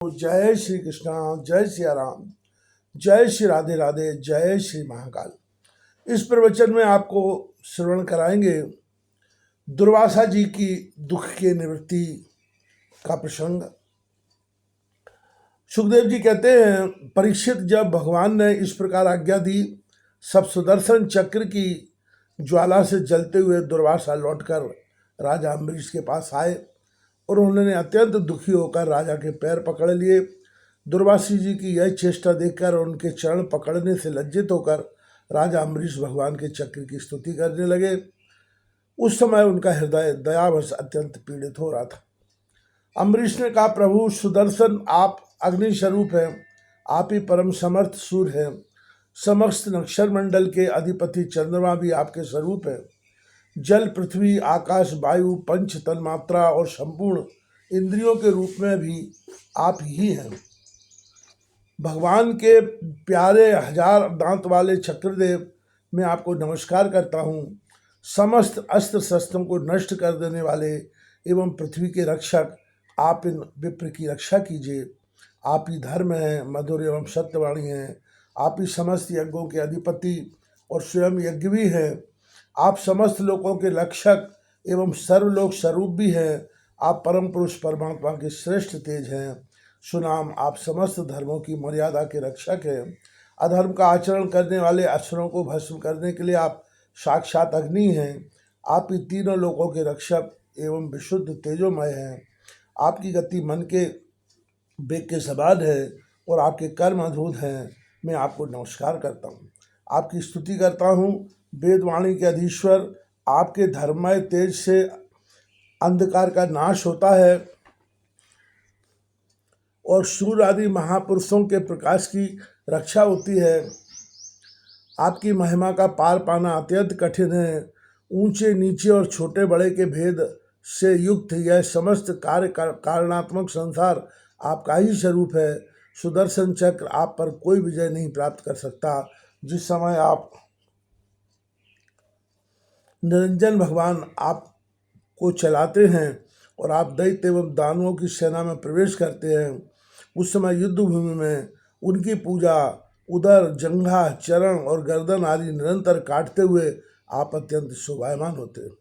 जय श्री कृष्णा, जय सिया राम, जय श्री राधे राधे, जय श्री महाकाल। इस प्रवचन में आपको श्रवण कराएंगे दुर्वासा जी की दुख की निवृत्ति का प्रसंग। सुखदेव जी कहते हैं, परीक्षित, जब भगवान ने इस प्रकार आज्ञा दी, सब सुदर्शन चक्र की ज्वाला से जलते हुए दुर्वासा लौटकर राजा अम्बरीश के पास आए और उन्होंने अत्यंत दुखी होकर राजा के पैर पकड़ लिए। दुर्वासी जी की यह चेष्टा देखकर और उनके चरण पकड़ने से लज्जित होकर राजा अम्बरीश भगवान के चक्र की स्तुति करने लगे। उस समय उनका हृदय दयावश अत्यंत पीड़ित हो रहा था। अम्बरीश ने कहा, प्रभु सुदर्शन, आप अग्नि स्वरूप हैं, आप ही परम समर्थ सूर्य हैं, समस्त नक्षत्र मंडल के अधिपति चंद्रमा भी आपके स्वरूप है। जल, पृथ्वी, आकाश, वायु, पंच तन्मात्रा और संपूर्ण इंद्रियों के रूप में भी आप ही हैं। भगवान के प्यारे हजार दांत वाले चक्रदेव, मैं आपको नमस्कार करता हूँ। समस्त अस्त्र शस्त्रों को नष्ट कर देने वाले एवं पृथ्वी के रक्षक, आप इन विप्र की रक्षा कीजिए। आप ही धर्म हैं, मधुर एवं सत्यवाणी हैं। आप ही समस्त यज्ञों के अधिपति और स्वयं यज्ञ भी हैं। आप समस्त लोकों के रक्षक एवं सर्वलोक स्वरूप भी हैं। आप परम पुरुष परमात्मा के श्रेष्ठ तेज हैं। सुनाम, आप समस्त धर्मों की मर्यादा के रक्षक हैं। अधर्म का आचरण करने वाले असुरों को भस्म करने के लिए आप साक्षात अग्नि हैं। आप ही तीनों लोकों के रक्षक एवं विशुद्ध तेजोमय हैं। आपकी गति मन के वेग के समान है और आपके कर्म अद्भुत हैं। मैं आपको नमस्कार करता हूँ, आपकी स्तुति करता हूँ। वेदवाणी के अधीश्वर, आपके धर्ममय तेज से अंधकार का नाश होता है और सूर्य आदि महापुरुषों के प्रकाश की रक्षा होती है। आपकी महिमा का पार पाना अत्यंत कठिन है। ऊंचे नीचे और छोटे बड़े के भेद से युक्त यह समस्त कारणात्मक संसार आपका ही स्वरूप है। सुदर्शन चक्र, आप पर कोई विजय नहीं प्राप्त कर सकता। जिस समय आप निरंजन भगवान आपको चलाते हैं और आप दैत्य एवं दानवों की सेना में प्रवेश करते हैं, उस समय युद्ध भूमि में उनकी पूजा उदर, जंघा, चरण और गर्दन आदि निरंतर काटते हुए आप अत्यंत शोभायमान होते हैं।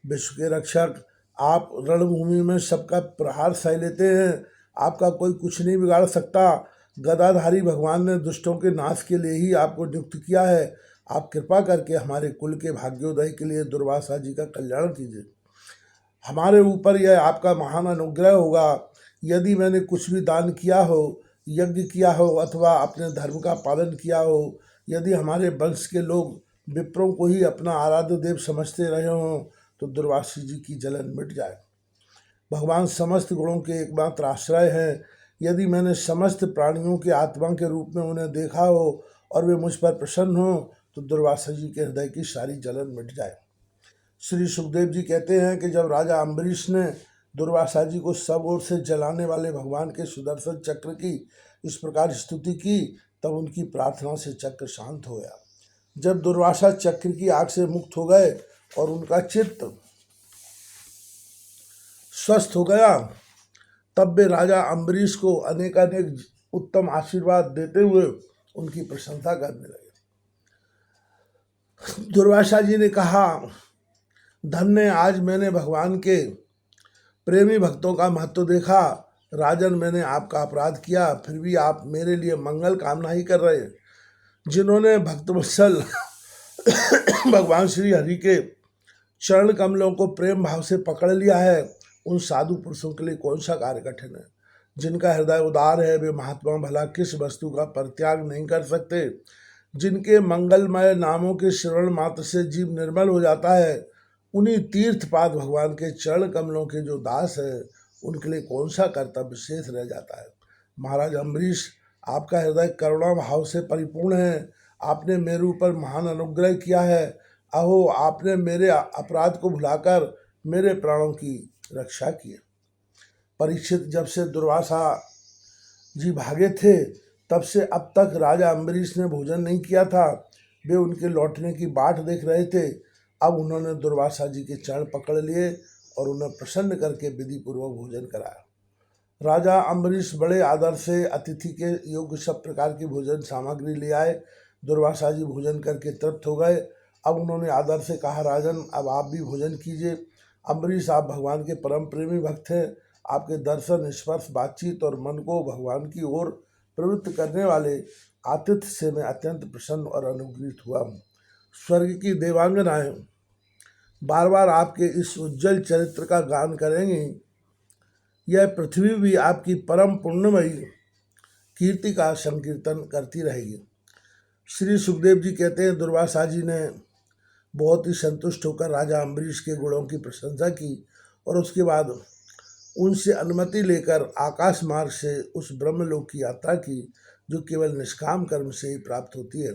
विश्व के रक्षक, आप रणभूमि में सबका प्रहार सह लेते हैं। आपका कोई कुछ नहीं बिगाड़ सकता। गदाधारी भगवान ने दुष्टों के नाश के लिए ही आपको नियुक्त किया है। आप कृपा करके हमारे कुल के भाग्योदय के लिए दुर्वासा जी का कल्याण कीजिए। हमारे ऊपर यह आपका महान अनुग्रह होगा। यदि मैंने कुछ भी दान किया हो, यज्ञ किया हो अथवा अपने धर्म का पालन किया हो, यदि हमारे वंश के लोग विप्रों को ही अपना आराध्य देव समझते रहे हों, तो दुर्वासा जी की जलन मिट जाए। भगवान समस्त गुणों के एकमात्र आश्रय हैं। यदि मैंने समस्त प्राणियों के आत्मा के रूप में उन्हें देखा हो और वे मुझ पर प्रसन्न हो, तो दुर्वासा जी के हृदय की सारी जलन मिट जाए। श्री सुखदेव जी कहते हैं कि जब राजा अम्बरीश ने दुर्वासा जी को सब ओर से जलाने वाले भगवान के सुदर्शन चक्र की इस प्रकार स्तुति की, तब उनकी प्रार्थना से चक्र शांत हो गया। जब दुर्वासा चक्र की आग से मुक्त हो गए और उनका चित्त स्वस्थ हो गया, तब वे राजा अम्बरीश को अनेकानेक उत्तम आशीर्वाद देते हुए उनकी प्रशंसा करने लगे। दुर्वासा जी ने कहा, धन्य, आज मैंने भगवान के प्रेमी भक्तों का महत्व देखा। राजन, मैंने आपका अपराध किया, फिर भी आप मेरे लिए मंगल कामना ही कर रहे। जिन्होंने भक्तवत्सल भगवान श्री हरि के चरण कमलों को प्रेम भाव से पकड़ लिया है, उन साधु पुरुषों के लिए कौन सा कार्य कठिन है। जिनका हृदय उदार है, वे महात्मा भला किस वस्तु का परित्याग नहीं कर सकते। जिनके मंगलमय नामों के श्रवण मात्र से जीव निर्मल हो जाता है, उन्हीं तीर्थपाद भगवान के चरण कमलों के जो दास है, उनके लिए कौन सा कर्तव्य शेष रह जाता है। महाराज अम्बरीश, आपका हृदय करुणा भाव से परिपूर्ण है। आपने मेरे ऊपर महान अनुग्रह किया है। अहो, आपने मेरे अपराध को भुलाकर मेरे प्राणों की रक्षा की है। परीक्षित, जब से दुर्वासा जी भागे थे, तब से अब तक राजा अम्बरीश ने भोजन नहीं किया था। वे उनके लौटने की बाट देख रहे थे। अब उन्होंने दुर्वासा जी के चरण पकड़ लिए और उन्हें प्रसन्न करके विधि पूर्वक भोजन कराया। राजा अम्बरीश बड़े आदर से अतिथि के योग्य सब प्रकार की भोजन सामग्री ले आए। दुर्वासा जी भोजन करके तृप्त हो गए। अब उन्होंने आदर से कहा, राजन अब आप भी भोजन कीजिए। अम्बरीश, आप भगवान के परम प्रेमी भक्त हैं। आपके दर्शन, स्पर्श, बातचीत और मन को भगवान की ओर प्रवृत्त करने वाले आतिथ्य से मैं अत्यंत प्रसन्न और अनुग्रहित हुआ हूँ। स्वर्ग की देवांगनाएं बार बार आपके इस उज्जवल चरित्र का गान करेंगी। यह पृथ्वी भी आपकी परम पुण्यमयी कीर्ति का संकीर्तन करती रहेगी। श्री सुखदेव जी कहते हैं, दुर्वासा जी ने बहुत ही संतुष्ट होकर राजा अम्बरीश के गुणों की प्रशंसा की और उसके बाद उनसे अनुमति लेकर आकाश मार्ग से उस ब्रह्मलोक की यात्रा की, जो केवल निष्काम कर्म से ही प्राप्त होती है।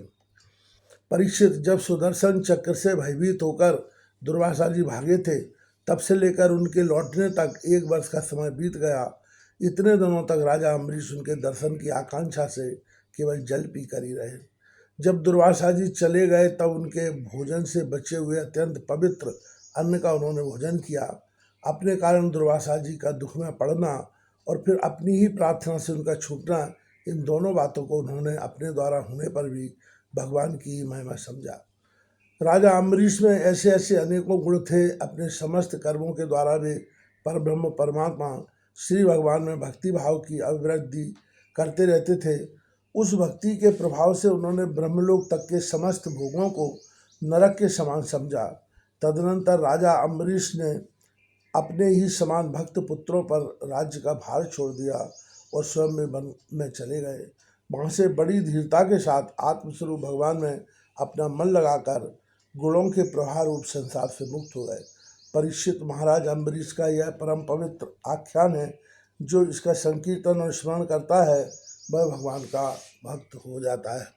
परीक्षित, जब सुदर्शन चक्र से भयभीत होकर दुर्वासा जी भागे थे, तब से लेकर उनके लौटने तक 1 वर्ष का समय बीत गया। इतने दिनों तक राजा अम्बरीश उनके दर्शन की आकांक्षा से केवल जल पी कर ही रहे। जब दुर्वासा जी चले गए तब उनके भोजन से बचे हुए अत्यंत पवित्र अन्न का उन्होंने भोजन किया। अपने कारण दुर्वासा जी का दुख में पड़ना और फिर अपनी ही प्रार्थना से उनका छूटना, इन दोनों बातों को उन्होंने अपने द्वारा होने पर भी भगवान की महिमा समझा। राजा अम्बरीश में ऐसे ऐसे अनेकों गुण थे। अपने समस्त कर्मों के द्वारा वे परब्रह्म परमात्मा श्री भगवान में भक्ति भाव की अभिवृद्धि करते रहते थे। उस भक्ति के प्रभाव से उन्होंने ब्रह्मलोक तक के समस्त भोगों को नरक के समान समझा। तदनंतर राजा अम्बरीश ने अपने ही समान भक्त पुत्रों पर राज्य का भार छोड़ दिया और स्वयं में वन में चले गए। वहाँ से बड़ी धीरता के साथ आत्मस्वरूप भगवान में अपना मन लगाकर गुणों के प्रवाह रूप संसार से मुक्त हो गए। परीक्षित, महाराज अम्बरीश का यह परम पवित्र आख्यान है। जो इसका संकीर्तन और स्मरण करता है वह भगवान का भक्त हो जाता है।